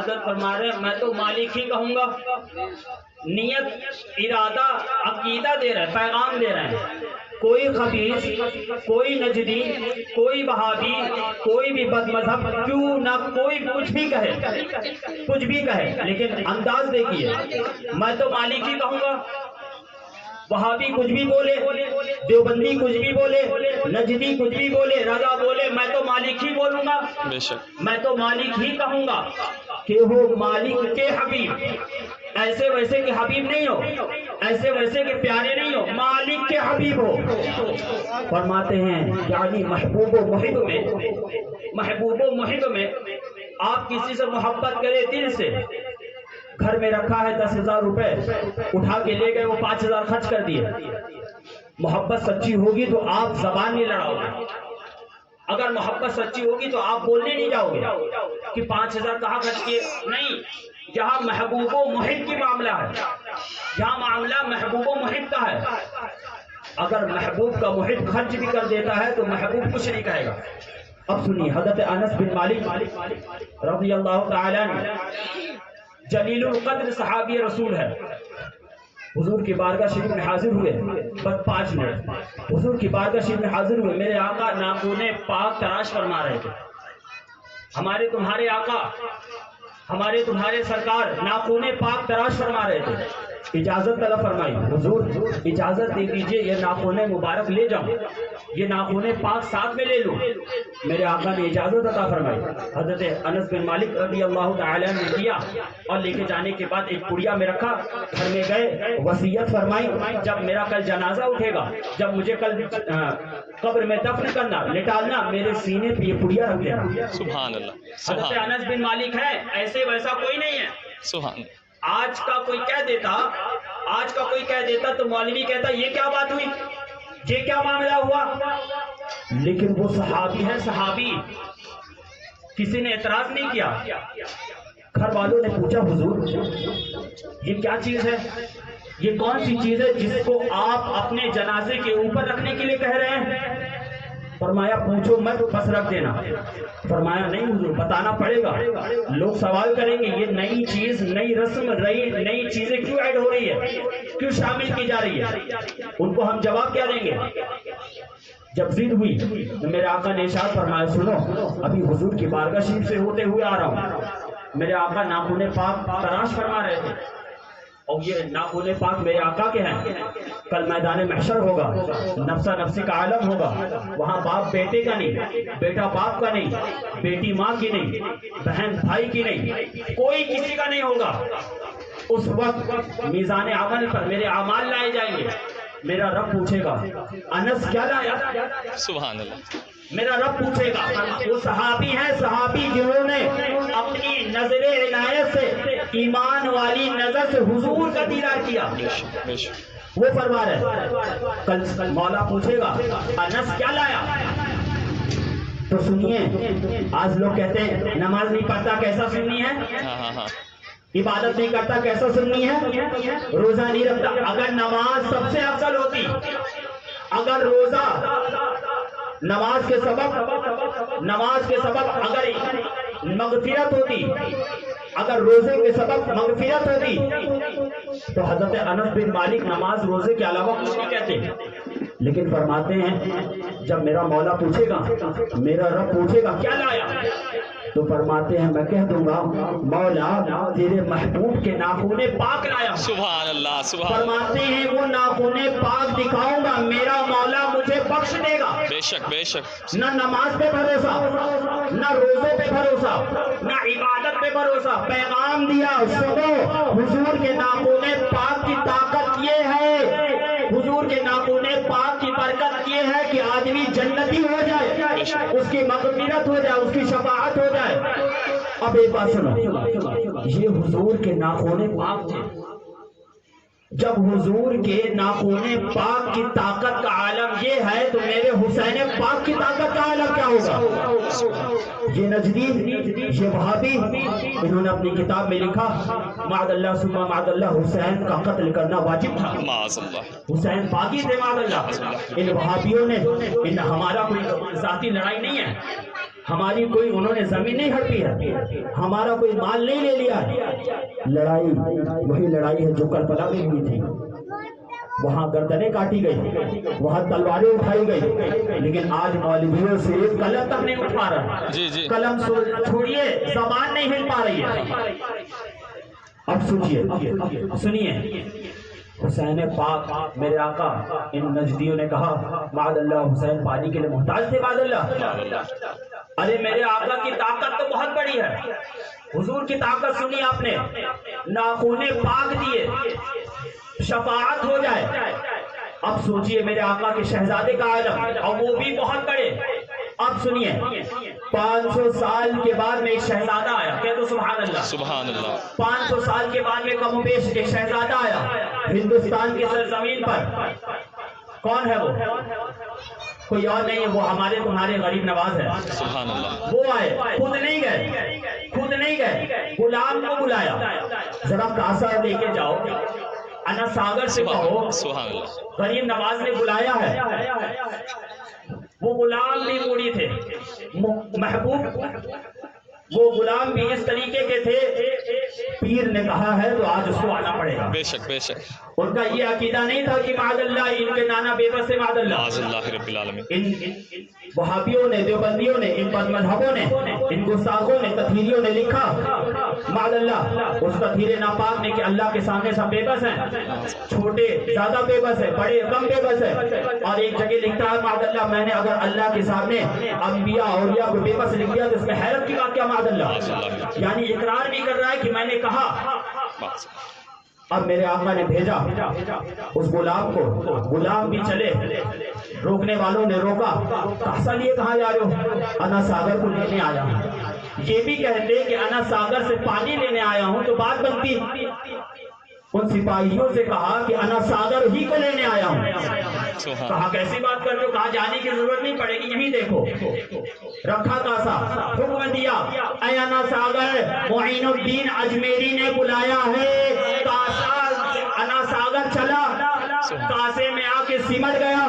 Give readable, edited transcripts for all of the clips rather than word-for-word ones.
حضرت فرما رہے ہیں میں تو مالک ہی کہوں گا. نیت ارادہ عقیدہ دے رہے ہیں, پیغام دے رہے ہیں. کوئی خبیث, کوئی نجدی, کوئی وہابی, کوئی بھی بد مذہب کیوں نہ کوئی کچھ بھی کہے, لیکن انداز دیکھیے, میں تو مالک ہی کہوں گا. وہابی کچھ بھی بولے, دیوبندی کچھ بھی بولے, نجدی کچھ بھی بولے, رضا بولے, میں تو مالک ہی بولوں گا. میں تو مالک ہی کہوں گا کہ وہ مالک کے حبیب, ایسے ویسے کے حبیب نہیں ہو, ایسے ویسے کے پیارے نہیں ہو, مالک کے حبیب ہو. فرماتے ہیں یعنی محبوب و محب میں آپ کسی سے محبت کرے دل سے. گھر میں رکھا ہے 10,000 روپے, اٹھا کے لے گئے, وہ 5,000 خرچ کر دیے. محبت سچی ہوگی تو آپ زبان نہیں لڑاؤ گے. اگر محبت سچی ہوگی تو آپ بولنے نہیں جاؤ گے کہ 5,000 کہاں خرچ کیے. نہیں, یہاں محبوب و محب کی معاملہ ہے, یہاں معاملہ محبوب و محب کا ہے. اگر محبوب کا محب خرچ بھی کر دیتا ہے تو محبوب کچھ نہیں کہے گا. اب سنیے, حضرت انس بن مالک رضی اللہ تعالی عنہ جلیل القدر صحابی رسول ہے. حضور کی بارگاہ شریف میں حاضر ہوئے, بس 5 منٹ حضور کی بارگاہ شریف میں حاضر ہوئے. میرے آقا ناخن پاک تراش فرما رہے تھے. ہمارے تمہارے آقا, ہمارے تمہارے سرکار ناخن پاک تراش فرما رہے تھے. اجازت طلب فرمائی, حضور اجازت دے دیجئے یہ ناخن مبارک لے جاؤں, یہ ناخن پاک ساتھ میں لے لوں. میرے آقا نے اجازت عطا فرمائی. حضرت انس بن مالک رضی اللہ تعالی عنہ نے دیا اور لے کے جانے کے بعد ایک پڑیا میں رکھا. گھر میں گئے, وصیت فرمائی جب میرا کل جنازہ اٹھے گا, جب مجھے کل قبر میں دفن کرنا, لٹالنا, میرے سینے پہ یہ پڑیا رکھ دینا. سبحان اللہ. حضرت انس بن مالک ہے, ایسے ویسا کوئی نہیں ہے. سبحان اللہ. آج کا کوئی کہہ دیتا تو مولوی کہتا یہ کیا بات ہوئی, یہ کیا معاملہ ہوا. لیکن وہ صحابی ہے, صحابی, کسی نے اعتراض نہیں کیا. گھر والوں نے پوچھا حضور یہ کیا چیز ہے, یہ کون سی چیز ہے جس کو آپ اپنے جنازے کے اوپر رکھنے کے لیے کہہ رہے ہیں. فرمایا پوچھو مت, بس رکھ دینا. فرمایا نہیں حضور بتانا پڑے گا, لوگ سوال کریں گے یہ نئی چیز, نئی رسم, نئی چیزیں کیوں ایڈ ہو رہی ہے, کیوں شامل کی جا رہی ہے. ان کو ہم جواب کیا دیں گے. جب ضد ہوئی تو میرے آقا نے ارشاد فرمایا سنو, ابھی حضور کی بارگاہ شریف سے ہوتے ہوئے آ رہا ہوں. میرے آقا ناخن پاک تراش فرما رہے تھے, اور یہ ناخن پاک میرے آقا کے ہیں. کل میدان محشر ہوگا, نفسا نفسی کا عالم ہوگا, وہاں باپ بیٹے کا نہیں, بیٹا باپ کا نہیں, بیٹی ماں کی نہیں, بہن بھائی کی نہیں, کوئی کسی کا نہیں ہوگا. اس وقت میزان عمل پر میرے اعمال لائے جائیں گے. میرا رب پوچھے گا انس کیا لایا. سبحان اللہ. میرا رب پوچھے گا. وہ صحابی ہیں, صحابی جنہوں نے اپنی نظر عنایت سے, ایمان والی نظر سے حضور کا دیدار کیا. وہ فرما رہے کل مولا پوچھے گا انس کیا لایا. تو سنیے, آج لوگ کہتے ہیں نماز نہیں پڑھتا کیسا سننی ہے, عبادت نہیں کرتا کیسا سننی ہے, روزہ نہیں رکھتا. اگر نماز سب سے افضل ہوتی, اگر روزہ نماز کے سبب اگر مغفرت ہوتی, اگر روزے کے سبب مغفرت ہوتی تو حضرت انس بن مالک نماز روزے کے علاوہ کچھ نہیں کہتے. لیکن فرماتے ہیں جب میرا مولا پوچھے گا, میرا رب پوچھے گا کیا لایا, تو فرماتے ہیں میں کہہ دوں گا مولا تیرے محبوب کے ناخن پاک لایا. سبحان اللہ. فرماتے ہیں وہ ناخن پاک دکھاؤں گا, میرا مولا مجھے بخش دے گا. بے شک بے شک. نہ نماز پہ بھروسہ, نہ روزے پہ بھروسہ, نہ عبادت پہ بھروسہ. پیغام دیا سنو, حضور کے ناخن پاک کی طاقت یہ ہے, حضور کے ناخن پاک کی برکت یہ ہے کہ آدمی جنتی ہو جائے, اس کی مغفرت ہو جائے, اس کی شفاعت ہو جائے. اب ایک بات سنو, یہ حضور کے ناخن پاک تھے. جب حضور کے ناخن پاک کی طاقت کا عالم یہ ہے تو میرے حسین پاک کی طاقت کا عالم کیا ہوگا. یہ نجدی, یہ وہابی, انہوں نے اپنی کتاب میں لکھا معاذ اللہ ثم معاذ اللہ حسین کا قتل کرنا واجب تھا. حسین باغی تھے معاذ اللہ. ان وہابیوں نے, ہمارا کوئی ذاتی لڑائی نہیں ہے, ہماری کوئی انہوں نے زمین نہیں ہڑپی ہے، ہمارا کوئی مال نہیں لے لیا ہے۔ لڑائی وہی لڑائی ہے جو کربلا میں ہوئی تھی، وہاں گردنیں کاٹی گئی، وہاں تلواریں اٹھائی گئی، لیکن آج مولویوں سے قلم تک نہیں اٹھ پا رہا، جی جی قلم چھوڑیے زبان نہیں ہل پا رہی ہے۔ اب سنیے حسین پاک میرے آقا، ان نجدیوں نے کہا معاذ اللہ حسین پانی کے لیے محتاج تھے، معاذ اللہ۔ ارے میرے آقا کی طاقت تو بہت بڑی ہے، حضور کی طاقت سنی آپ نے، ناخونے پاک دیے، شفاعت ہو جائے۔ اب سوچئے میرے آقا کے شہزادے کا عالم، اور وہ بھی بہت بڑے۔ اب سنیے 500 سال کے بعد میں ایک شہزادہ آیا، کہہ دو سبحان اللہ، سبحان اللہ۔ 500 سال کے بعد میں کم و بیش ایک شہزادہ آیا ہندوستان کی سرزمین پر۔ کون ہے وہ؟ کوئی اور نہیں ہے، وہ ہمارے تمہارے غریب نواز ہے، سبحان اللہ۔ وہ آئے، خود نہیں گئے، غلام کو بلایا، ذرا کاسا لے کے جاؤ، انا ساگر سے کہو سبحان اللہ۔ غریب نواز نے بلایا ہے۔ وہ غلام بھی موڑی تھے، محبوب وہ غلام بھی اس طریقے کے تھے، پیر نے کہا ہے تو آج اس کو آنا پڑے گا۔ بے شک بے شک۔ ان کا یہ عقیدہ نہیں تھا کہ معاذ اللہ ان کے نانا بے بس ہے، معاذ معاذ اللہ۔ اللہ رب العالمین۔ ان وہابیوں نے، دیوبندیوں نے، ان بد مذہبوں نے، ان گستاخوں نے، تطہیریوں نے لکھا معاذ اللہ اس تطہیر ناپاک نے کہ اللہ کے سامنے سب بے بس ہیں، چھوٹے زیادہ بے بس ہے، بڑے کم بے بس ہے۔ اور ایک جگہ لکھتا ہے معاذ اللہ میں نے اگر اللہ کے سامنے انبیاء اولیاء کو بے بس لکھ دیا تو اس میں حیرت کی بات کیا معاذ اللہ، یعنی اقرار بھی کر رہا ہے کہ میں نے کہا۔ اب میرے آقا نے بھیجا اس غلام کو، غلام بھی چلے، روکنے والوں نے روکا، کہسا لیے کہاں جا رہے ہو؟ انا ساگر کو لینے آیا ہوں۔ یہ بھی کہتے کہ انا ساگر سے پانی لینے آیا ہوں تو بات بنتی۔ ان سپاہیوں سے کہا کہ انا ساگر ہی کو لینے آیا ہوں۔ کہا کیسی بات کر رہے ہو؟ کہا جانے کی ضرورت نہیں پڑے گی، یہیں دیکھو۔ رکھا کاسا، حکم دیا اے انا ساگر معین الدین اجمیری نے بلایا ہے۔ کاسا انا ساگر چلا، کاسے میں آ کے سمٹ گیا۔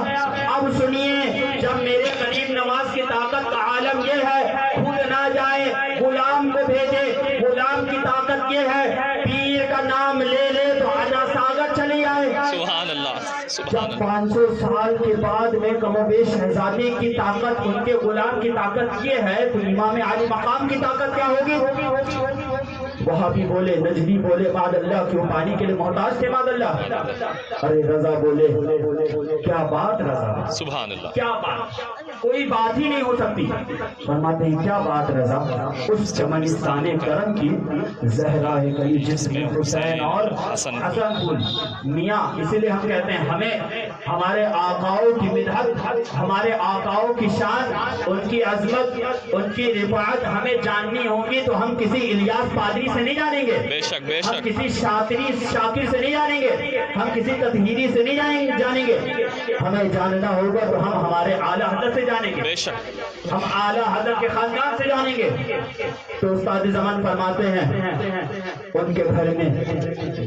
اب سنیے جب میرے غریب نواز کی طاقت کا عالم یہ ہے، خود نہ جائے غلام کو بھیجے، غلام کی طاقت یہ ہے پیر کا نام لے لے تو انا ساگر چلی آئے۔ سبحان اللہ سبحان جب اللہ۔ 500 سال کے بعد میں کم و بیش شہزادے کی طاقت، ان کے غلام کی طاقت یہ ہے تو امام عالی مقام کی طاقت کیا ہوگی؟ وہاں بھی بولے، نجدی بولے معاذ اللہ کیوں پانی کے لیے محتاج تھے معاذ اللہ۔ ارے رضا بولے کیا بات رضا، سبحان اللہ۔ کیا بات، کوئی بات ہی نہیں ہو سکتی۔ فرماتے ہیں کیا بات رضا، اس چمنستان کرم کی زہرا ہے کہیں جس میں حسین اور حسن پھول۔ میاں اسی لیے ہم کہتے ہیں ہمیں ہمارے آقاؤں کی مدحت، ہمارے آقاؤں کی شان، ان کی عظمت، ان کی رفعت ہمیں جاننی ہوگی تو ہم کسی الیاس پادری سے نہیں جانیں گے، بے شک بے ہم شک۔ کسی شاکر سے نہیں جانیں گے، ہم کسی تطہیری سے نہیں جانیں گے۔ ہمیں جاننا ہوگا تو ہم ہمارے اعلیٰ حضرت سے جانیں گے، بے شک۔ ہم اعلیٰ حضرت کے خاندان سے جانیں گے۔ تو استاد زمان فرماتے ہیں ان کے گھر میں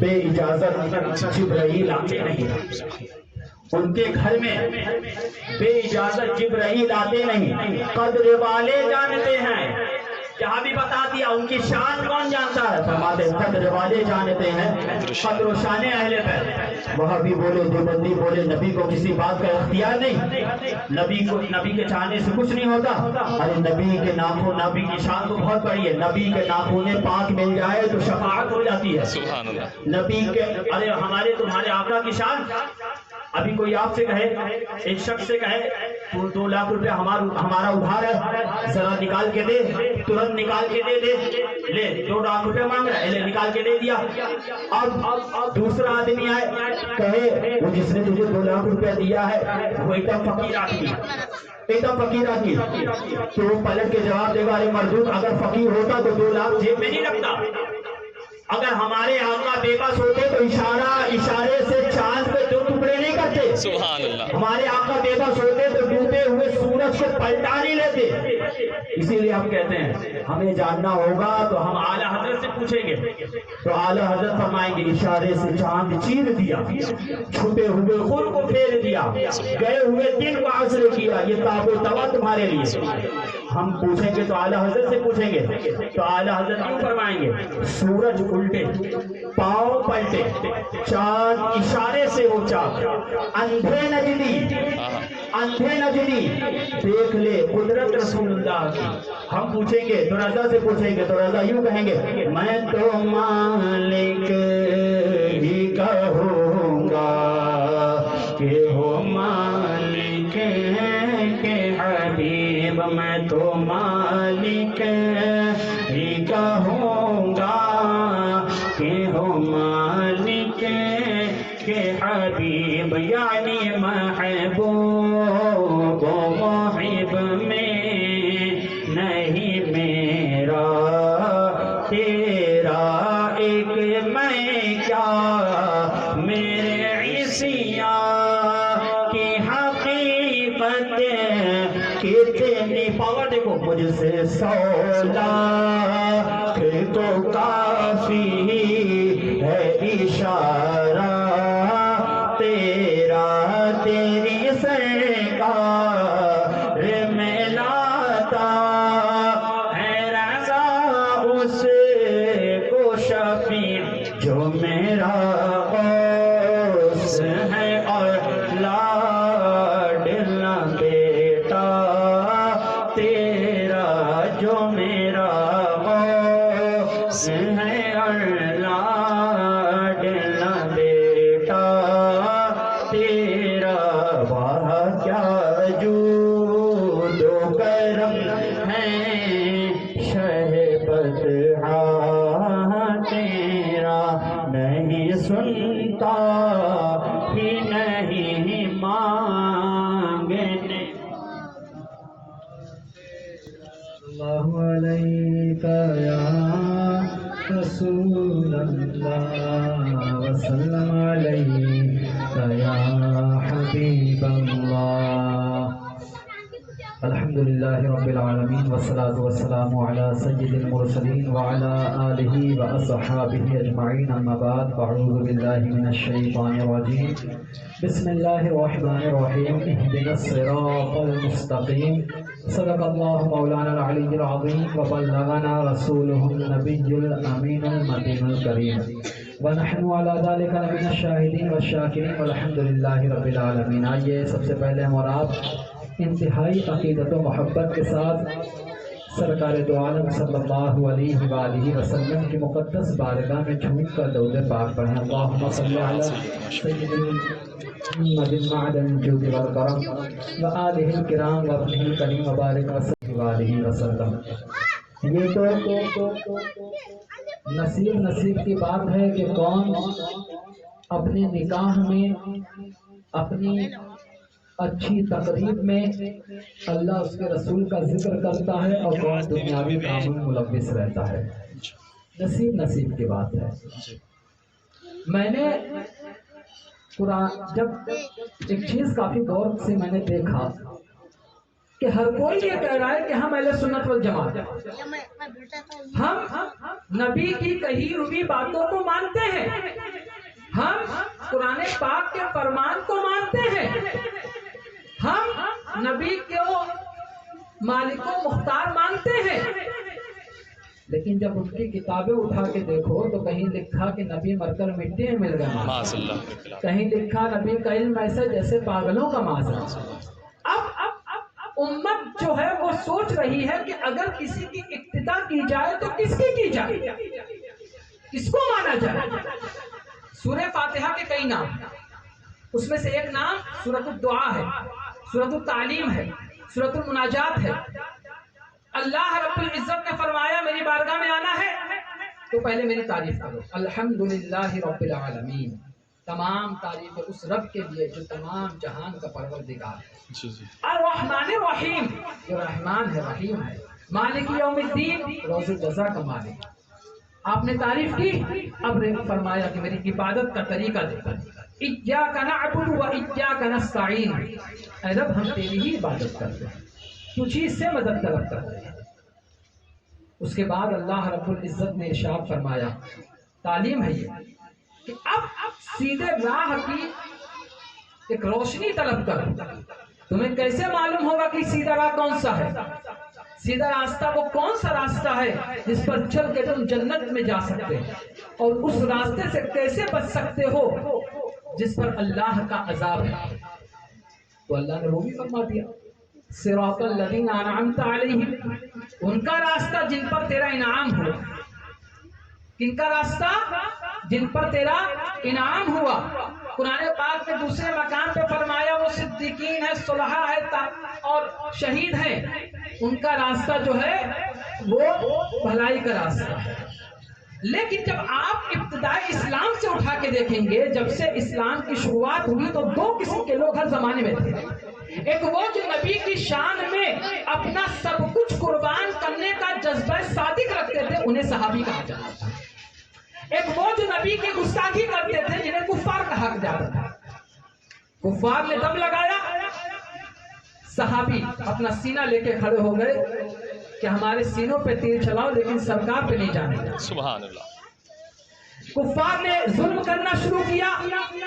بے اجازت جبرائیل آتے نہیں، ان کے گھر میں بے اجازت جبرائیل آتے نہیں، قدر والے جانتے ہیں۔ جہاں بھی بتا دیا ان کی شان کون جانتا ہے؟ فرماتے ہیں قدر والے جانتے ہیں، قدر و شان اہل بیت۔ وہاں بھی بولے، دیوبندی بولے نبی کو کسی بات کا اختیار نہیں، نبی کے چاہنے سے کچھ نہیں ہوتا۔ ارے نبی کے ناخن، نبی کی شان تو بہت بڑی ہے، نبی کے ناخن پاک مل جائے تو شفاعت ہو جاتی ہے۔ سبحان اللہ۔ نبی کے، ارے ہمارے تمہارے آقا کی شان، ابھی کوئی آپ سے کہے، ایک شخص سے کہے تو 2 لاکھ روپے ہمارا ادھار ہے، ذرا نکال کے دے، ترنت نکال کے دے، لے 2 لاکھ روپے مانگ رہا ہے، لے نکال کے دے دیا۔ اب دوسرا آدمی آئے کہے وہ جس نے تجھے 2 لاکھ روپے دیا ہے وہ ایک دم فقیر آدمی، ایک دم فقیر آدمی، تو وہ پلٹ کے جواب دے گا ارے مردود اگر فقیر ہوتا تو 2 لاکھ جیب میں نہیں رکھتا۔ اگر ہمارے آقا بے بس ہوتے تو اشارے سے چاند پہ 2 ٹکڑے نہیں کرتے۔ سبحان اللہ۔ ہمارے آقا بے بس ہوتے تو ڈوبے ہوئے سورج کو پلٹا نہیں لیتے۔ اسی لیے ہم کہتے ہیں ہمیں جاننا ہوگا تو ہم اعلیٰ حضرت سے پوچھیں گے، تو اعلیٰ حضرت فرمائیں گے اشارے سے چاند چیر دیا، چھپے ہوئے خون کو پھیر دیا، گئے ہوئے دن کو عصر کیا، یہ تاب و توا تمہارے لیے۔ ہم پوچھیں گے تو اعلیٰ حضرت سے پوچھیں گے تو اعلیٰ حضرت کیوں فرمائیں گے سورج الٹے پاؤں پلٹے چاند اشارے سے وہ چاند اندھے نجدی دیکھ لے قدرت رسول اللہ کی. ہم پوچھیں گے تو رضا سے پوچھیں گے تو رضا یوں کہیں گے میں تو مالک ہی کہوں گا کہ ہو مالک کے حبیب میں تو مالک ہی کہوں گا کہ ہو مالک کے حبیب یعنی محبوب و محب میں نہیں میرا تیرا ایک میں کیا میرے عیسیٰ کی حقیقت کتنی پاور دیکھو مجھ سے 100 لاکھ تو کافی ہے اشارہ تیرا تیری سرکار میں لاتا ہے رضا اس کو شفیع جو میرا غوث ہے اور لاڈلا بیٹا تیرا جو میرا غوث ہے اور لاڈلا بیٹا تیرا واہ کیا جود و کرم ہے شہبت تیرا نہیں سنتا ہی نہیں مانگنے اللہ علیک یا رسول اللہ وسلم علیک یا حبیب اللہ. الحمدللہ رب العالمین والصلاة والسلام علی سید المرسلین وعلی آلہ واصحابہ اجمعین اما بعد فاعوذ باللہ من الشیطان الرجیم بسم اللہ الرحمن الرحیم اهدنا الصراط المستقیم صدق اللہ مولانا العلی العظیم وبلغنا رسولہ النبی الامین المتین الکریم ونحن على ذلك من الشاہدین والشاکرین والحمدللہ رب العالمین. آئیے سب سے پہلے ہم اور آپ انتہائی عقیدت و محبت کے ساتھ سرکار دو عالم صلی اللہ علیہ وآلہ وسلم کی مقدس بارگاہ میں جھوم کر درود پاک پڑھیں. اللہم صلی علی سیدنا محمد معدن الجود والکرم وآلہ الکرام وابنہ الکریم وبارک وسلم وآلہ وسلم. یہ تو نصیب کی بات ہے کہ کون اپنے نکاح میں اپنی اچھی تقریب میں اللہ اس کے رسول کا ذکر کرتا ہے اور کون دنیاوی کاموں میں ملوث رہتا ہے. نصیب کی بات ہے. میں نے قرآن جب ایک چیز کافی غور سے میں نے دیکھا کہ ہر کوئی یہ کہہ رہا ہے کہ ہم اہل سنت والجماعت ہیں، ہم نبی کی کہی ہوئی باتوں کو مانتے ہیں، ہم قرآن پاک کے فرمان کو مانتے ہیں، ہم نبی کو مالک و مختار مانتے ہیں. لیکن جب ان کی کتابیں اٹھا کے دیکھو تو کہیں لکھا کہ نبی مر کر مٹی میں مل گئے، کہیں لکھا نبی کا علم ایسا جیسے پاگلوں کا ماض ہے. اب امت جو ہے وہ سوچ رہی ہے کہ اگر کسی کی اقتدا کی جائے تو کس کی جائے، کس کو مانا جائے. سورہ فاتحہ کے کئی نام، اس میں سے ایک نام سورۃ الدعا ہے، سورۃ التعلیم ہے، سورۃ المناجات ہے. اللہ رب العزت نے فرمایا میری بارگاہ میں آنا ہے تو پہلے میری تعریف کرو. الحمدللہ رب العالمین، تمام تعریف اس رب کے لیے جو تمام جہان کا پروردگار ہے. الرحمن الرحیم، جو رحمان ہے رحیم ہے. مالک یوم الدین، روز الجزا کا مالک. آپ نے تعریف کی، اب فرمایا کہ میری عبادت کا طریقہ دیکھو. ایاک نعبد و ایاک نستعین، اے رب ہم تیری ہی عبادت کرتے ہیں، تجھی سے مدد طلب کرتے ہیں. اس کے بعد اللہ رب العزت نے ارشاد فرمایا، تعلیم ہے یہ کہ اب سیدھے راہ کی ایک روشنی طلب کرو. تمہیں کیسے معلوم ہوگا کہ سیدھا راہ کون سا ہے؟ سیدھا راستہ وہ کون سا راستہ ہے جس پر چل کے تم جنت میں جا سکتے ہو، اور اس راستے سے کیسے بچ سکتے ہو جس پر اللہ کا عذاب ہے؟ تو اللہ نے وہ بھی فرما دیا، صراط الذین انعمت علیہم، ان کا راستہ جن پر تیرا انعام ہوا۔ کن کا راستہ؟ جن پر تیرا انعام ہوا۔ قرآن پاک میں دوسرے مقام پہ فرمایا وہ صدیقین ہے، صلحاء ہے اور شہید ہیں، ان کا راستہ جو ہے وہ بھلائی کا راستہ ہے۔ لیکن جب آپ ابتدائی اسلام سے اٹھا کے دیکھیں گے، جب سے اسلام کی شروعات ہوئی تو دو قسم کے لوگ ہر زمانے میں تھے۔ ایک وہ جو نبی کی شان میں اپنا سب کچھ قربان کرنے کا جذبہ صادق رکھتے تھے، انہیں صحابی کہا جاتا تھا۔ ایک وہ جو نبی کی گستاخی کرتے تھے، جنہیں کفار کہا جاتا تھا۔ کفار نے دم لگایا، صحابی اپنا سینہ لے کے کھڑے ہو گئے کہ ہمارے سینوں پہ تیر چلاؤ لیکن سرکار پہ نہیں جانے دیں۔ سبحان اللہ۔ کفار نے ظلم کرنا شروع کیا۔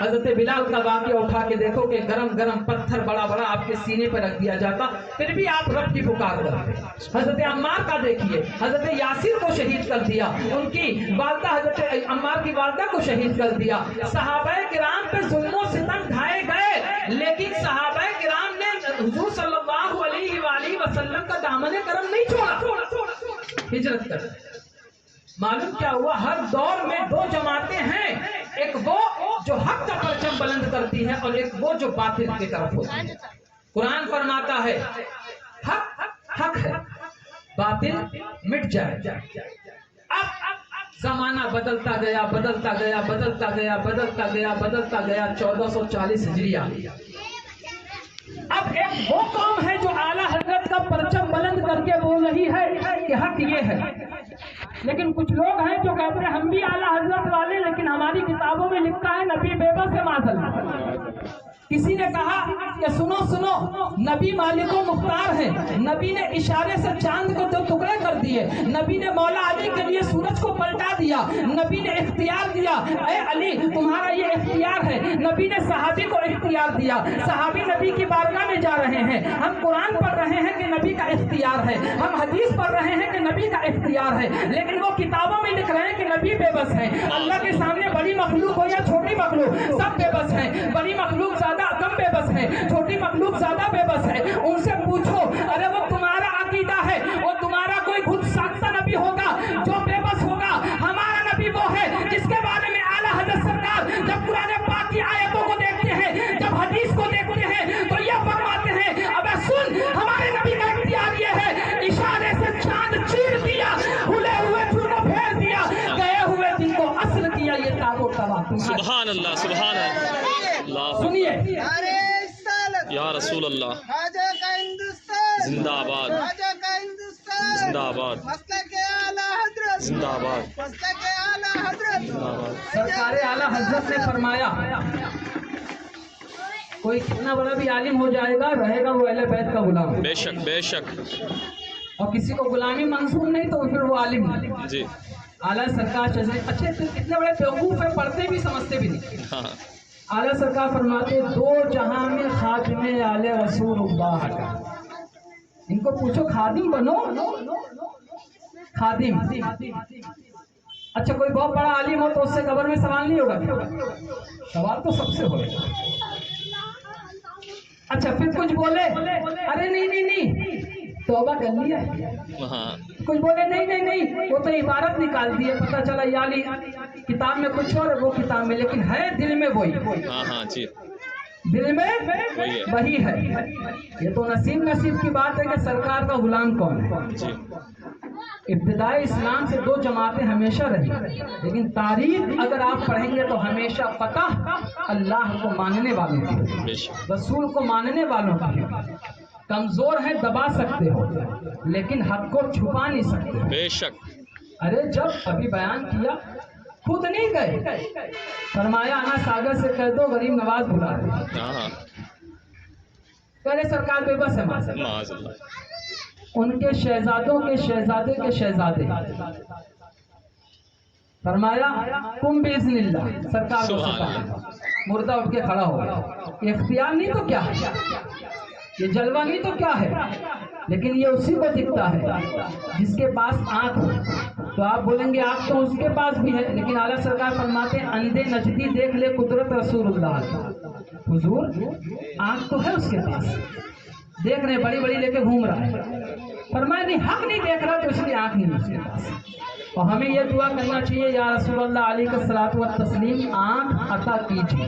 حضرت بلال کا واقعہ اٹھا کے دیکھو کہ گرم گرم پتھر بڑا بڑا آپ کے سینے پر رکھ دیا جاتا، پھر بھی آپ رب کی پکار کرتے۔ حضرت عمار کا دیکھیے، حضرت یاسر کو شہید کر دیا، ان کی والدہ حضرت عمار کی والدہ کو شہید کر دیا۔ صحابہ کرام پہ ظلم و ستم ڈھائے گئے، لیکن صحابہ کرام نے حضور صلی اللہ علیہ وآلہ وسلم کا دامن کرم نہیں چھوڑا، ہجرت کر۔ معلوم کیا ہوا؟ ہر دور میں دو جماعتیں ہیں، ایک وہ جو حق کا پرچم بلند کرتی ہے اور ایک وہ جو باطل کی طرف ہوتی ہے۔ قرآن فرماتا ہے حق حق ہے، باطل مٹ جائے۔ اب زمانہ بدلتا گیا بدلتا گیا بدلتا گیا بدلتا گیا بدلتا گیا 1440 ہجریہ۔ اب ایک وہ قوم ہے جو اعلیٰ حضرت کا پرچم بلند کر کے بول رہی ہے کہ حق یہ ہے، لیکن کچھ لوگ ہیں جو کہتے ہیں ہم بھی اعلیٰ حضرت والے، لیکن ہماری کتابوں میں لکھا ہے نبی بے بس ہے معذل۔ کسی نے کہا کہ سنو سنو، نبی مالک و مختار ہے، نبی نے اشارے سے چاند کو دو ٹکڑے کر دیے، نبی نے مولا علی کے لیے سورج کو پلٹا دیا، نبی نے اختیار دیا، اے علی تمہارا یہ اختیار ہے، نبی نے صحابی کو اختیار دیا، صحابی نبی کی بارگاہ میں جا رہے ہیں، ہم قرآن پڑھ رہے ہیں کہ نبی کا اختیار ہے، ہم حدیث پڑھ رہے ہیں کہ نبی کا اختیار ہے، لیکن وہ کتابوں میں لکھ رہے ہیں کہ نبی بے بس ہے۔ اللہ کے سامنے بڑی مخلوق ہو یا چھوٹی مخلوق سب بے بس ہیں، بڑی مخلوق زیادہ کم بے بس ہے، چھوٹی مخلوق زیادہ بے بس ہے۔ ان سے پوچھو ارے وہ تمہارا عقیدہ ہے، وہ تمہارا کوئی خود ساختہ نبی ہوگا جو بے بس ہوگا؟ ہمارا نبی وہ ہے جس کے بارے میں اعلیٰ حضرت سرکار جب قرآن پاک کی آیتوں کو دیکھتے ہیں، جب حدیث کو دیکھتے ہیں تو یہ فرماتے ہیں ابے سن ہمارے نبی کا اختیار یہ ہے، اشارے سے چاند چیر دیا، کھلے ہوئے چونوں پھیر دیا، گئے ہوئے دن کو اصل کیا، یہ تابو تباہ۔ سبحان اللہ سبحان اللہ۔ سنیے یا رسول اللہ، خواجہ کا ہندوستان زندہ آباد، خواجہ کا ہندوستان زندہ آباد، مسلک اعلیٰ حضرت زندہ آباد، مسلک اعلیٰ حضرت۔ زندہ آباد۔ سرکار اعلیٰ حضرت نے فرمایا کوئی کتنا بڑا بھی عالم ہو جائے گا رہے گا وہ اہل بیت کا غلام، بے شک بے شک۔ اور کسی کو غلامی منظور نہیں تو پھر وہ عالم نہیں۔ جی اعلیٰ سرکار اچھے کتنے بڑے بیوقوف ہیں، پڑھتے بھی سمجھتے بھی نہیں۔ ہاں اعلیٰ سرکار فرماتے دو جہاں میں خاتم آل رسول اللہ کا، ان کو پوچھو خادم بنو، خادم۔ اچھا کوئی بہت بڑا عالم ہو تو اس سے قبر میں سوال نہیں ہوگا؟ سوال تو سب سے ہوگا۔ اچھا پھر کچھ بولے ارے نہیں نہیں نہیں توبہ کر لیا، ہاں کچھ بولے نہیں نہیں نہیں وہ تو عبارت نکال دی ہے، پتہ چلا یالی کتاب میں کچھ اور وہ کتاب میں، لیکن ہے دل میں وہی، ہاں ہاں جی دل میں وہی ہے۔ یہ تو نصیب کی بات ہے کہ سرکار کا غلام کون ہے۔ جی ابتدائی اسلام سے دو جماعتیں ہمیشہ رہی، لیکن تاریخ اگر آپ پڑھیں گے تو ہمیشہ فتح اللہ کو ماننے والوں کی، بے شک رسول کو ماننے والوں کی۔ کمزور ہے دبا سکتے ہو لیکن حق کو چھپا نہیں سکتے۔ بے شک۔ ارے جب ابھی بیان کیا خود نہیں گئے، فرمایا انا ساگر سے کہہ دو غریب نواز بلا دے، ہاں ہاں پہلے سرکار بے بس ہے معاذ اللہ۔ معاذ اللہ۔ ان کے شہزادوں کے شہزادے کے شہزادے فرمایا تم باذن اللہ، سرکار کو سبحان سکھا، مردہ اٹھ کے کھڑا ہو گیا۔ اختیار نہیں تو کیا ہے؟ یہ جلوہ نہیں تو کیا ہے؟ لیکن یہ اسی کو دکھتا ہے جس کے پاس آنکھ ہو. تو آپ بولیں گے آنکھ تو اس کے پاس بھی ہے، لیکن اعلیٰ سرکار فرماتے ہیں اندھے نجدی دیکھ لے قدرت رسول اللہ. حضور آنکھ تو ہے اس کے پاس، دیکھ رہے بڑی بڑی لے کے گھوم رہا ہے، فرمایا نہیں حق نہیں دیکھ رہا تو اس لیے آنکھ نہیں اس کے پاس. اور ہمیں یہ دعا کرنا چاہیے یا رسول اللہ علیہ الصلوۃ والتسلیم آنکھ عطا کیجیے،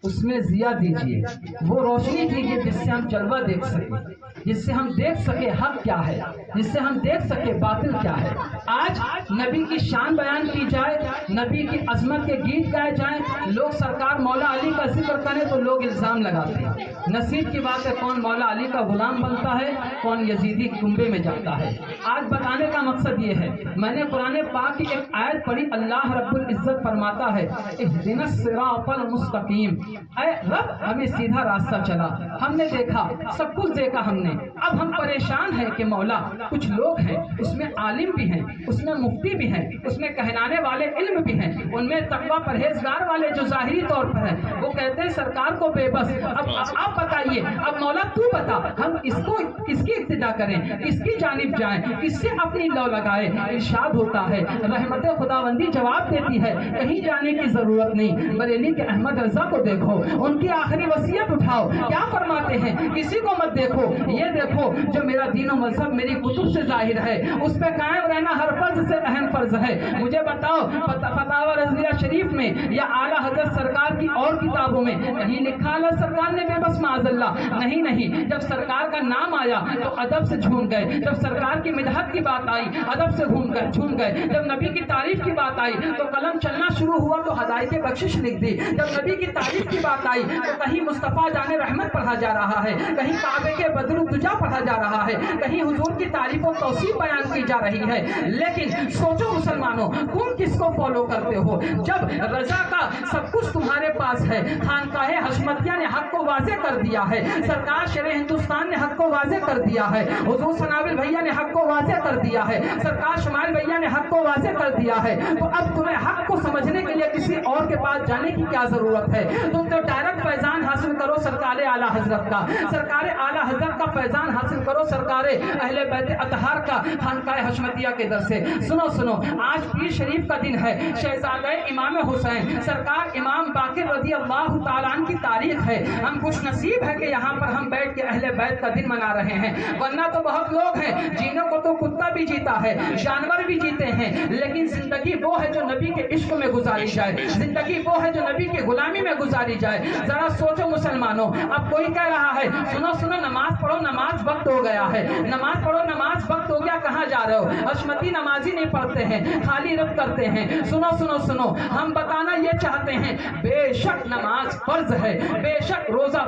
اس میں ضیاء دیجیے، وہ روشنی دیجیے جس سے ہم جلوہ دیکھ سکیں، جس سے ہم دیکھ سکے حق کیا ہے، جس سے ہم دیکھ سکے باطل کیا ہے. آج نبی کی شان بیان کی جائے، نبی کی عظمت کے گیت گائے جائیں، لوگ سرکار مولا علی کا ذکر کریں تو لوگ الزام لگاتے ہیں. نصیب کی بات ہے کون مولا علی کا غلام بنتا ہے، کون یزیدی کنبے میں جاتا ہے. آج بتانے کا مقصد یہ ہے، میں نے قرآن پاک کی ایک آیت پڑھی، اللہ رب العزت فرماتا ہے اہدنا الصراط المستقیم، اے رب ہمیں سیدھا راستہ چلا. ہم نے دیکھا، سب کچھ دیکھا ہم نے، اب ہم پریشان ہیں کہ مولا کچھ لوگ ہیں، اس میں عالم بھی ہیں، اس میں مفتی بھی ہیں، اس میں کہلانے والے علم بھی ہیں، ان میں تقویٰ پرہیزگار والے جو ظاہری طور پر ہیں وہ کہتے ہیں سرکار کو بے بس. اب آپ بتائیے، اب مولا تو بتا ہم کس کی ابتدا کریں، کس کی جانب جائیں، کس سے اپنی لو لگائیں. ارشاد ہوتا ہے، رحمت خداوندی جواب دیتی ہے کہیں جانے کی ضرورت نہیں. بریلی کے احمد رضا کو دیکھو، ان کی آخری وصیت اٹھاؤ، کیا فرماتے ہیں؟ کسی کو مت دیکھو، یہ دیکھو جو میرا دین و مذہب میری کتب سے ظاہر ہے، اس پہ قائم رہنا ہر فرض سے اہم فرض ہے. مجھے بتاؤ فتاوی رضویہ شریف میں یا اعلیٰ حضرت سرکار کی اور کتابوں میں کہیں لکھا ہے سرکار نے بے بس معاذ اللہ؟ نہیں. جب سرکار کا نام آیا تو ادب سے جھوم گئے، جب سرکار کی مدحت کی بات آئی ادب سے جھوم گئے، جب نبی کی تعریف کی بات آئی تو قلم چلنا شروع ہوا تو ہدایت بخشش لکھ دی. جب نبی کی تعریف کی بات آئی تو کہیں مصطفیٰ جان رحمت پڑھا جا رہا ہے، کہیں کعبے کے بدر الدجا پڑھا جا رہا ہے، کہیں حضور کی تعریف و توصیف بیان کی جا رہی ہے. لیکن سوچو مسلمانوں، تم کس کو فالو کرتے ہو؟ جب رضا کا سب کچھ تمہارے پاس ہے، خانقاہ حشمتیہ نے حق کو واضح کر دیا ہے، سرکار شیر ہندوستان نے حق کو واضح کر دیا ہے، حضور سنابل بھیا نے حق کو واضح کر دیا ہے، سرکار شمائل بھیا نے حق کو واضح کر دیا ہے، تو اب تمہیں حق کو سمجھنے کے لیے کسی اور کے پاس جانے کی کیا ضرورت ہے؟ تم تو ڈائریکٹ فیضان حاصل کرو سرکار اعلیٰ حضرت کا، سرکار اعلیٰ حضرت کا فیضان حاصل کرو سرکار اہل بیت اطہار کا خانقاہ حشمتیہ کے در سے. سنو آج پیر شریف کا دن ہے، شہزادہ امام حسین سرکار امام باقر رضی اللہ تعالیٰ عنہ کی تاریخ ہے. ہم خوش نصیب ہے کہ یہاں پر ہم بیٹھ کے اہل بیت کا دن منا رہے ہیں، ورنہ تو بہت لوگ ہیں جنوں کو تو کتا بھی جیتا ہے، جانور بھی جیتے ہیں، لیکن زندگی وہ ہے جو نبی کے عشق میں گزاری جائے، زندگی وہ ہے جو نبی کی غلامی میں گزاری جائے. ذرا سوچو مسلمانوں، اب کوئی کہہ رہا ہے سنو نماز پڑھو، نماز وقت ہو گیا ہے، نماز پڑھو نماز وقت ہو گیا، کہاں جا رہے ہو؟ حشمتی نمازی نہیں پڑھتے ہیں، خالی رب کرتے ہیں. سنو ہم بتانا یہ چاہتے ہیں بے شک نماز فرض ہے، بے شک روزہ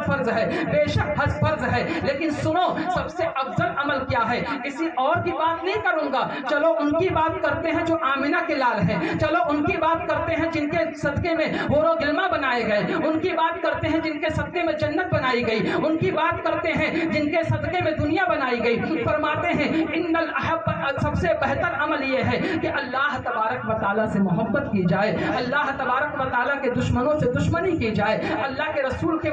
فرض ہے، بے شک حج فرض ہے، لیکن سنو سب سے افضل عمل کیا ہے؟ کسی اور کی بات نہیں کروں گا، چلو ان کی بات کرتے ہیں جو آمنہ کے لال ہیں، چلو ان کی بات کرتے ہیں جن کے صدقے میں حور و غلماں بنائے گئے، ان کی بات کرتے ہیں جن کے صدقے میں جنت بنائی گئی، ان کی بات کرتے ہیں جن کے صدقے میں دنیا بنائی گئی. فرماتے ہیں ان الاحب، سب سے بہتر عمل یہ ہے کہ اللہ تبارک و تعالیٰ سے محبت کی جائے، اللہ تبارک و تعالیٰ کے دشمنوں سے دشمنی کی جائے، اللہ کے رسول کے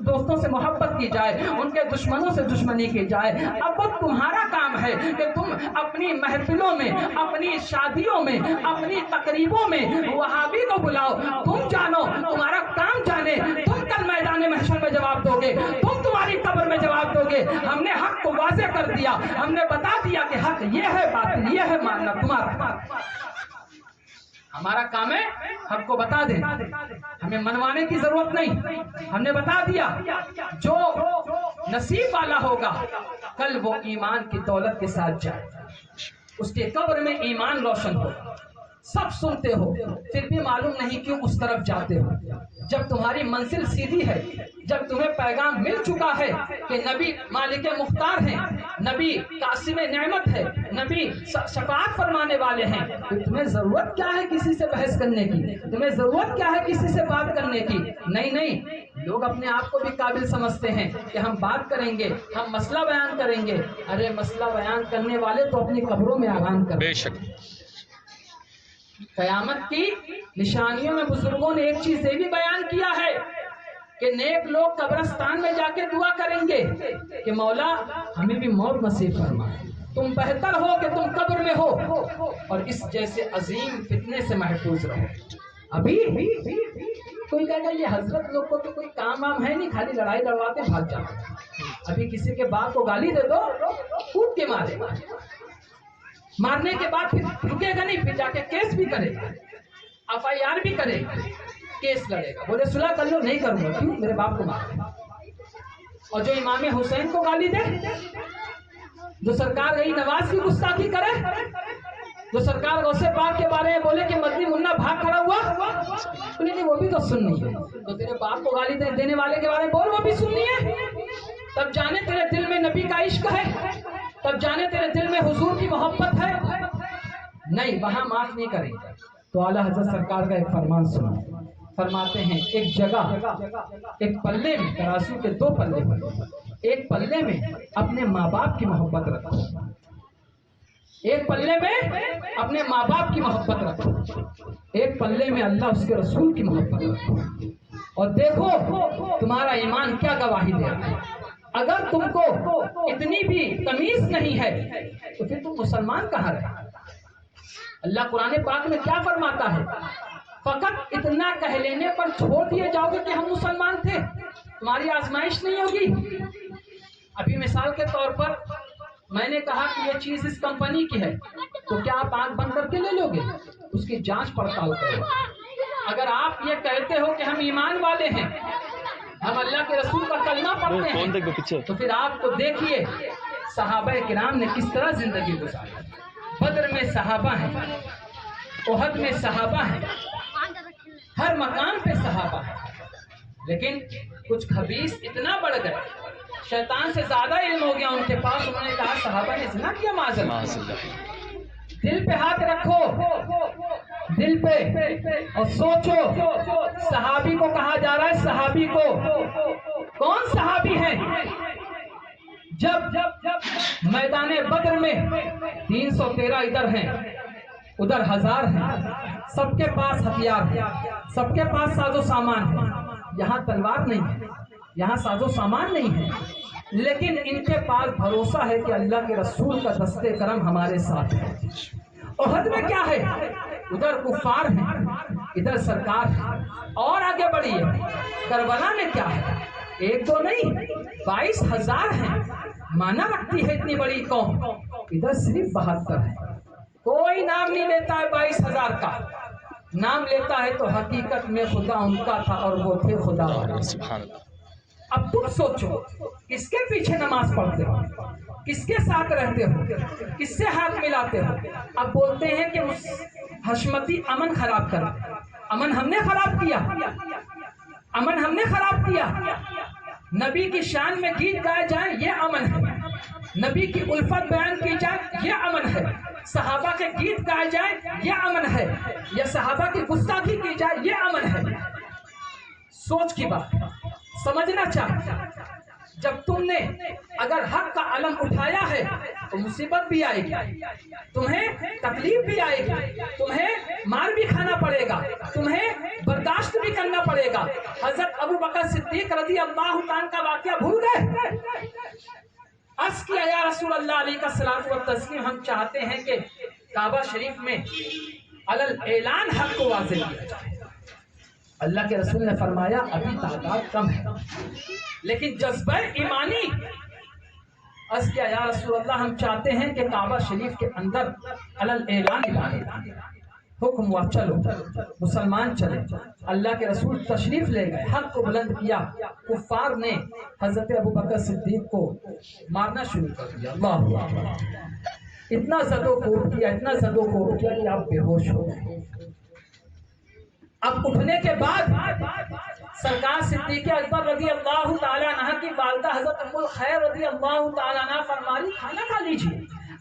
دوستوں سے محبت کی جائے، ان کے دشمنوں سے دشمنی کی جائے. اب وہ تمہارا کام ہے کہ تم اپنی محفلوں میں، اپنی شادیوں میں، اپنی تقریبوں میں وہابی کو بلاؤ. تم جانو، تمہارا کام جانے، تم کل میدان محشر میں جواب دو گے، تم تمہاری قبر میں جواب دو گے. ہم نے حق کو واضح کر دیا، ہم نے بتا دیا کہ حق یہ ہے، باطل یہ ہے، ماننا تمہارا. ہمارا کام ہے حق کو بتا دیں، ہمیں منوانے کی ضرورت نہیں. ہم نے بتا دیا جو نصیب والا ہوگا کل وہ ایمان کی دولت کے ساتھ جائے، اس کے قبر میں ایمان روشن ہو. سب سنتے ہو پھر بھی معلوم نہیں کیوں اس طرف جاتے ہو. جب تمہاری منزل سیدھی ہے، جب تمہیں پیغام مل چکا ہے کہ نبی مالک مختار ہیں، نبی قاسم نعمت ہے، نبی شفاعت فرمانے والے ہیں، تو تمہیں ضرورت کیا ہے کسی سے بحث کرنے کی؟ تمہیں ضرورت کیا ہے کسی سے بات کرنے کی؟ نہیں، لوگ اپنے آپ کو بھی قابل سمجھتے ہیں کہ ہم بات کریں گے، ہم مسئلہ بیان کریں گے. ارے مسئلہ بیان کرنے والے تو اپنی قبروں میں اذان کریں. بے شک قیامت کی نشانیوں میں بزرگوں نے ایک چیز یہ بھی بیان کیا ہے کہ نیک لوگ قبرستان میں جا کے دعا کریں گے کہ مولا ہمیں بھی موت نصیب فرما، تم بہتر ہو کہ تم قبر میں ہو اور اس جیسے عظیم فتنے سے محفوظ رہو۔ ابھی کوئی کہے گا یہ حضرت لوگ کو تو کوئی کام وام ہے نہیں، خالی لڑائی لڑواتے بھاگ جاتے۔ ابھی کسی کے باپ کو گالی دے دو کود کے مارے، مارنے کے بعد پھر رکے گا نہیں، پھر جا کے کیس بھی کرے گا، FIR بھی کرے گا، کیس لڑے گا، بولے صلح کر لو، نہیں کروں گا، کیوں؟ میرے باپ کو مارا۔ اور جو امام حسین کو گالی دے، جو سرکار غنی نواز کی گستاخی کرے، جو سرکار غوث پاک کے بارے میں بولے کہ مدنی منا بھاگ کھڑا ہوا، تو نہیں وہ بھی تو سننی ہے۔ تو تیرے باپ کو گالی دینے والے کے بارے میں بول، وہ بھی سننی ہے۔ تب جانے تیرے دل میں نبی کا عشق ہے، تب جانے تیرے دل میں حضور کی محبت ہے۔ نہیں، وہاں معاف نہیں کریں گے۔ تو اعلیٰ حضرت سرکار کا ایک فرمان سنا، فرماتے ہیں ایک جگہ ایک پلے میں، ترازو کے 2 پلے پر، ایک پلے میں اپنے ماں باپ کی محبت رکھو، ایک پلے میں اپنے ماں باپ کی محبت رکھو، ایک پلے میں اللہ اس کے رسول کی محبت رکھو، اور دیکھو تمہارا ایمان کیا گواہی دے رہا ہے۔ اگر تم کو اتنی بھی تمیز نہیں ہے تو پھر تم مسلمان کہاں رہے؟ اللہ قرآن پاک میں کیا فرماتا ہے؟ فقط اتنا کہہ لینے پر چھوڑ دیے جاؤ گے کہ ہم مسلمان تھے، تمہاری آزمائش نہیں ہوگی۔ ابھی مثال کے طور پر میں نے کہا کہ یہ چیز اس کمپنی کی ہے، تو کیا آپ آنکھ بند کر کے لے لو گے؟ اس کی جانچ پڑتال کرو۔ اگر آپ یہ کہتے ہو کہ ہم ایمان والے ہیں، ہم اللہ کے رسول کا کلمہ پڑھتے ہیں، تو پھر آپ کو دیکھیے صحابہ کرام نے کس طرح زندگی گزاری۔ بدر میں صحابہ ہیں، احد میں صحابہ ہیں، ہر مقام پہ صحابہ ہیں، لیکن کچھ خبیث اتنا بڑھ گئے، شیطان سے زیادہ علم ہو گیا ان کے پاس، انہوں نے کہا صحابہ نے زنا کیا، معاذ اللہ۔ دل پہ ہاتھ رکھو، دل پہ، اور سوچو صحابی کو کہا جا رہا ہے، صحابی کو کون صحابی ہیں؟ جب میدان بدر میں 313 ادھر ہیں، ادھر 1000 ہیں، سب کے پاس ہتھیار ہیں، سب کے پاس ساز و سامان ہے، یہاں تلوار نہیں ہے، یہاں ساز و سامان نہیں ہے، لیکن ان کے پاس بھروسہ ہے کہ اللہ کے رسول کا دستے کرم ہمارے ساتھ ہے۔ احد میں کیا ہے؟ ادھر کفار ہیں، ادھر سرکار ہے، اور آگے بڑھیے کربلا میں کیا ہے؟ 1 2 نہیں، 22,000 ہیں، مانا رکھتی ہے اتنی بڑی قوم، ادھر صرف 72 ہے، کوئی نام نہیں لیتا ہے 22,000 کا، نام لیتا ہے تو حقیقت میں خدا ان کا تھا اور وہ تھے خدا والے۔ اب تم سوچو کس کے پیچھے نماز پڑھتے ہو، کس کے ساتھ رہتے ہو، کس سے ہاتھ ملاتے ہو؟ اب بولتے ہیں کہ حشمتی امن خراب کر، امن ہم نے خراب کیا، امن ہم نے خراب کیا۔ نبی کی شان میں گیت گائے جائیں یہ امن ہے، نبی کی الفت بیان کی جائے یہ امن ہے، صحابہ کے گیت گائے جائیں یہ امن ہے، یا صحابہ کی گستاخی کی جائے یہ امن ہے۔ سوچ کی بات، سمجھنا چاہیے، جب تم نے اگر حق کا علم اٹھایا ہے تو مصیبت بھی آئے گی، تمہیں تکلیف بھی آئے گی، تمہیں مار بھی کھانا پڑے گا، تمہیں برداشت بھی کرنا پڑے گا۔ حضرت ابو بکر صدیق رضی اللہ عنہ کا واقعہ بھول گئے؟ عرض کیا یا رسول اللہ علیہ الصلوۃ والتسلیم، ہم چاہتے ہیں کہ کعبہ شریف میں علل اعلان حق کو واضح کیا جائے۔ اللہ کے رسول نے فرمایا ابھی تعداد کم ہے، لیکن جذبہ ایمانی، عرض کیا یا رسول اللہ ہم چاہتے ہیں کہ کعبہ شریف کے اندر علل اعلان حکم ہوا چلو مسلمان چلے۔ اللہ کے رسول تشریف لے گئے، حق کو بلند کیا، کفار نے حضرت ابو بکر صدیق کو مارنا شروع کر دیا، اللہ اتنا زد و کوب کیا، اتنا زد و کوب کیا کہ آپ بے ہوش ہو گئے۔ اب اٹھنے کے بعد سرکار صدیق اکبر رضی اللہ تعالیٰ عنہ کی والدہ حضرت ام الخیر رضی اللہ تعالیٰ عنہ فرمائی کھانا کھا لیجیے۔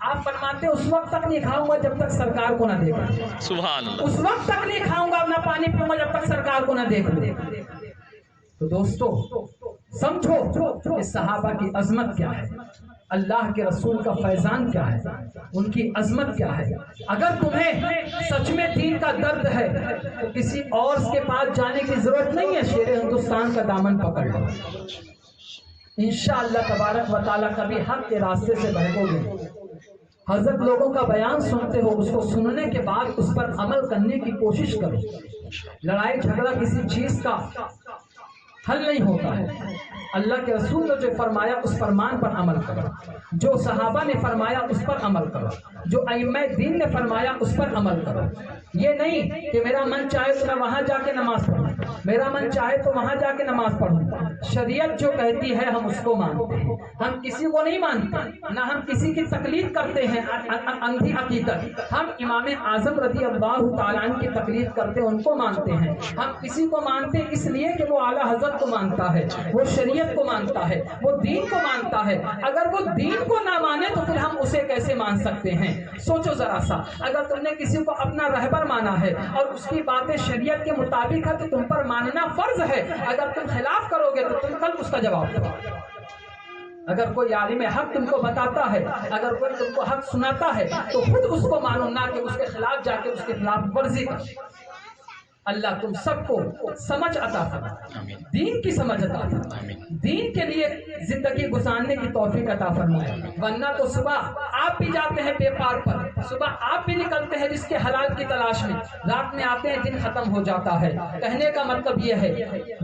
آپ فرماتے اس وقت تک نہیں کھاؤں گا جب تک سرکار کو نہ دیکھوں، سبحان اللہ، اس وقت تک نہیں کھاؤں گا، نہ پانی پیوں گا جب تک سرکار کو نہ دیکھوں۔ تو دوستو سمجھو کہ صحابہ کی عظمت کیا ہے، اللہ کے رسول کا فیضان کیا ہے، ان کی عظمت کیا ہے۔ اگر تمہیں سچ میں دین کا درد ہے تو کسی اور کے پاس جانے کی ضرورت نہیں ہے، شیر ہندوستان کا دامن پکڑ لو، انشاءاللہ تبارک و تعالیٰ کبھی حق کے راستے سے بہکو گے۔ حضرت لوگوں کا بیان سنتے ہو، اس کو سننے کے بعد اس پر عمل کرنے کی کوشش کرو۔ لڑائی جھگڑا کسی چیز کا حل نہیں ہوتا ہے، اللہ کے رسول نے جو فرمایا اس فرمان پر عمل کرو، جو صحابہ نے فرمایا اس پر عمل کرو، جو ائمہ دین نے فرمایا اس پر عمل کرو۔ یہ نہیں کہ میرا من چاہے تو میں وہاں جا کے نماز پڑھوں، میرا من چاہے تو وہاں جا کے نماز پڑھوں۔ شریعت جو کہتی ہے ہم اس کو مانتے ہیں، ہم کسی کو نہیں مانتے، نہ ہم کسی کی تقلید کرتے ہیں اندھی عقیدت۔ ہم امام اعظم رضی اللہ تعالیٰ عنہ کی تقلید کرتے ہیں، ان کو مانتے ہیں۔ ہم کسی کو مانتے ہیں اس لیے کہ وہ اعلیٰ حضرت کو مانتا ہے، وہ شریعت کو مانتا ہے، وہ دین کو مانتا ہے۔ اگر وہ دین کو نہ مانے تو پھر ہم اسے کیسے مان سکتے ہیں؟ سوچو ذرا سا، اگر تم نے کسی کو اپنا رہبر مانا ہے اور اس کی باتیں شریعت کے مطابق ہے تو تم پر ماننا فرض ہے۔ اگر تم خلاف کرو گے تو تم کل اس کا جواب دو۔ اگر کوئی عالم حق تم کو بتاتا ہے، اگر کوئی تم کو حق سناتا ہے تو خود اس کو مانو، نہ کہ اس کے خلاف جا کے اس کے خلاف ورزی کرو۔ اللہ تم سب کو سمجھ عطا فرمائے، دین کی سمجھ عطا فرمائے، دین کے لیے زندگی گزارنے کی توفیق عطا فرمائے۔ ورنہ تو صبح آپ بھی جاتے ہیں بیپار پر، صبح آپ بھی نکلتے ہیں رزق حلال کی تلاش میں، رات میں آتے ہیں دن ختم ہو جاتا ہے۔ کہنے کا مطلب یہ ہے،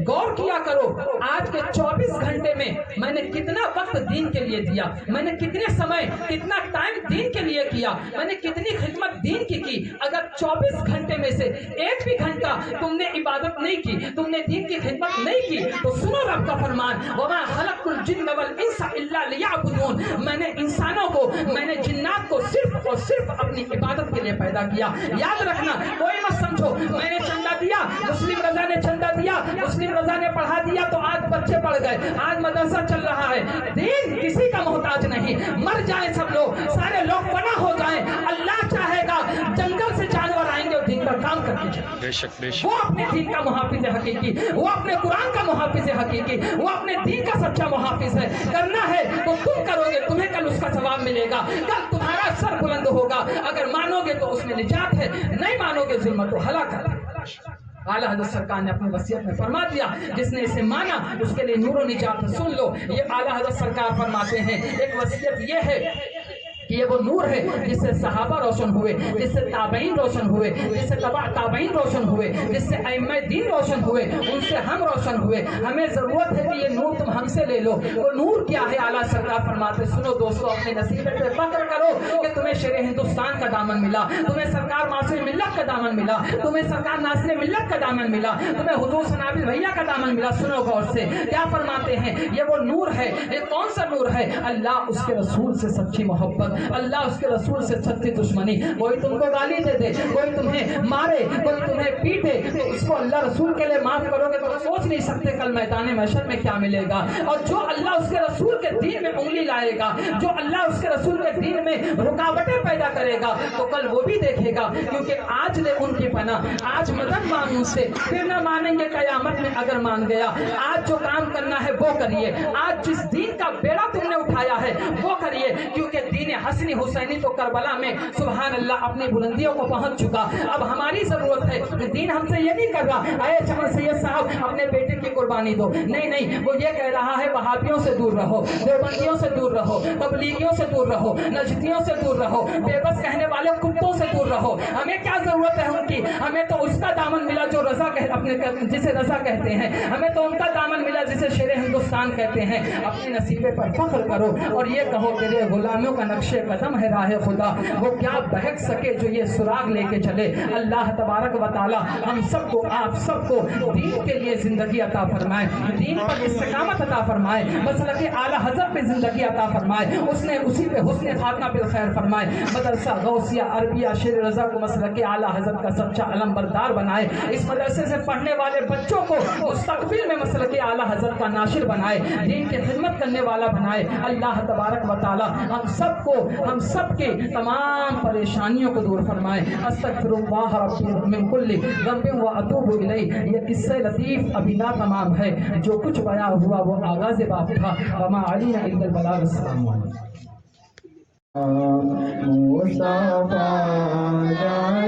غور کیا کرو آج کے 24 گھنٹے میں نے کتنا وقت دین کے لیے دیا، میں نے کتنے سمے کتنا ٹائم دین کے لیے کیا، میں نے کتنی خدمت دین کی۔ اگر 24 گھنٹے میں سے ایک بھی گھنٹہ تم نے عبادت نہیں کی، تم نے دین کی خدمت نہیں کی، تو سنو رب کا فرمان، وَمَا خَلَقْتُ الْجِنَّ وَالْإِنسَ إِلَّا لِيَعْبُدُونَ، میں نے انسانوں کو، میں نے جنات کو صرف اور صرف اپنی عبادت کے لیے پیدا کیا۔ یاد رکھنا، کوئی مت سمجھو میں نے چندہ دیا، مسلم رضا نے چندہ دیا، مسلم رضا نے پڑھا دیا تو آج بچے پڑھ گئے، آج مدرسہ چل رہا ہے۔ دین کسی کا محتاج نہیں، مر جائیں سب لوگ، سارے لوگ فنا ہو جائیں، اللہ چاہے گا جنگل سے جانور آئیں گے اور دین کا کام کر کے جائیں۔ بے شک بے شک، وہ اپنے دین کا محافظ حقیقی، وہ اپنے قرآن کا محافظ حقیقی، وہ اپنے دین کا سچا محافظ ہے۔ کرنا ہے تو تم کرو گے، تمہیں کل اس کا ثواب ملے گا، کل تمہارا سر بلند ہوگا۔ اگر مانو گے تو اس میں نجات ہے، نہیں مانو گے ظلمت و ہلاکت ہے۔ اعلیٰ حضرت سرکار نے اپنی وصیت میں فرما دیا، جس نے اسے مانا اس کے لیے نور و نجات ہے۔ سن لو، یہ اعلیٰ حضرت سرکار فرماتے ہیں، ایک وصیت یہ ہے کہ یہ وہ نور ہے جس سے صحابہ روشن ہوئے، جس سے تابعین روشن ہوئے، جس سے تبع تابعین روشن ہوئے، جس سے ائمہ دین روشن ہوئے، ان سے ہم روشن ہوئے۔ ہمیں ضرورت ہے کہ یہ نور تم ہم سے لے لو۔ وہ نور کیا ہے؟ اعلیٰ سرکار فرماتے، سنو دوستو، اپنے نصیب پہ فخر کرو کہ تمہیں شیر ہندوستان کا دامن ملا، تمہیں سرکار معاصر ملت کا دامن ملا، تمہیں سرکار ناصر ملت کا دامن ملا، تمہیں حضور ثنابل بھیا کا دامن ملا۔ سنو غور سے، کیا فرماتے ہیں؟ یہ وہ نور ہے۔ یہ کون سا نور ہے؟ اللہ اس کے رسول سے سچی محبت، اللہ اس کے رسول سے سچی دشمنی۔ کوئی تم کو گالی دے دے، کوئی تمہیں مارے، کوئی تمہیں پیٹے، تو اس کو اللہ رسول کے لیے معاف کرو گے تو سوچ نہیں سکتے کل میدان محشر میں کیا ملے گا۔ اور جو اللہ اس کے رسول کے دین میں انگلی لائے گا، جو اللہ اس کے رسول کے دین میں رکاوٹیں پیدا کرے گا، تو کل وہ بھی دیکھے گا، کیونکہ آج لے ان کی پناہ، آج مدد مانگ ان سے، پھر نہ مانیں گے قیامت میں اگر مان گیا۔ آج جو کام کرنا ہے وہ کریے، آج جس دین کا بیڑا تم نے اٹھایا ہے وہ کریے، کیونکہ دین حسنی حسینی تو کربلا میں سبحان اللہ اپنی بلندیوں کو پہنچ چکا۔ اب ہماری ضرورت ہے کہ دین ہم سے یہ نہیں کر رہا اے چمن سید صاحب اپنے بیٹے کی قربانی دو، نہیں نہیں، وہ یہ کہہ رہا ہے وہابیوں سے دور رہو، دیوبندیوں سے دور رہو، تبلیغیوں سے دور رہو، نجدیوں سے دور رہو، بے بس کہنے والے کتوں سے دور رہو۔ ہمیں کیا ضرورت ہے ان کی؟ ہمیں تو اس کا دامن ملا جو رضا جسے رضا کہتے ہیں، ہمیں تو ان کا دامن ملا جسے شیر ہندوستان کہتے ہیں۔ اپنے نصیبے پر فخر کرو اور یہ کہو تیرے غلامیوں کا نقش قدم ہے راہ خدا، وہ کیا بہک سکے جو یہ سراغ لے کے چلے۔ اللہ تبارک و تعالی ہم سب کو، آپ سب کو دین کے لیے زندگی عطا فرمائے، دین پر استقامت عطا فرمائے، مسلک اعلیٰ حضرت پہ زندگی عطا فرمائے، اس نے اسی پہ حسن خاتمہ بالخیر فرمائے۔ مدرسہ غوثیہ عربیہ شیر رضا کو مسلک اعلیٰ حضرت کا سچا علم بردار بنائے، اس مدرسے سے پڑھنے والے بچوں کو مستقبل میں مسلک اعلیٰ حضرت کا ناشر بنائے، دین کی خدمت کرنے والا بنائے۔ اللہ تبارک و تعالی ہم سب کو، ہم سب کے تمام پریشانیوں کو دور فرمائے۔ استغفر اللہ ربی من کل ذنب و اتوب الیہ۔ یہ قصہ لطیف ابھی نہ تمام ہے، جو کچھ بیان ہوا وہ آغاز باب تھا۔ وما علینا الا البلاغ۔ السلام علیکم۔ مصطفیٰ جان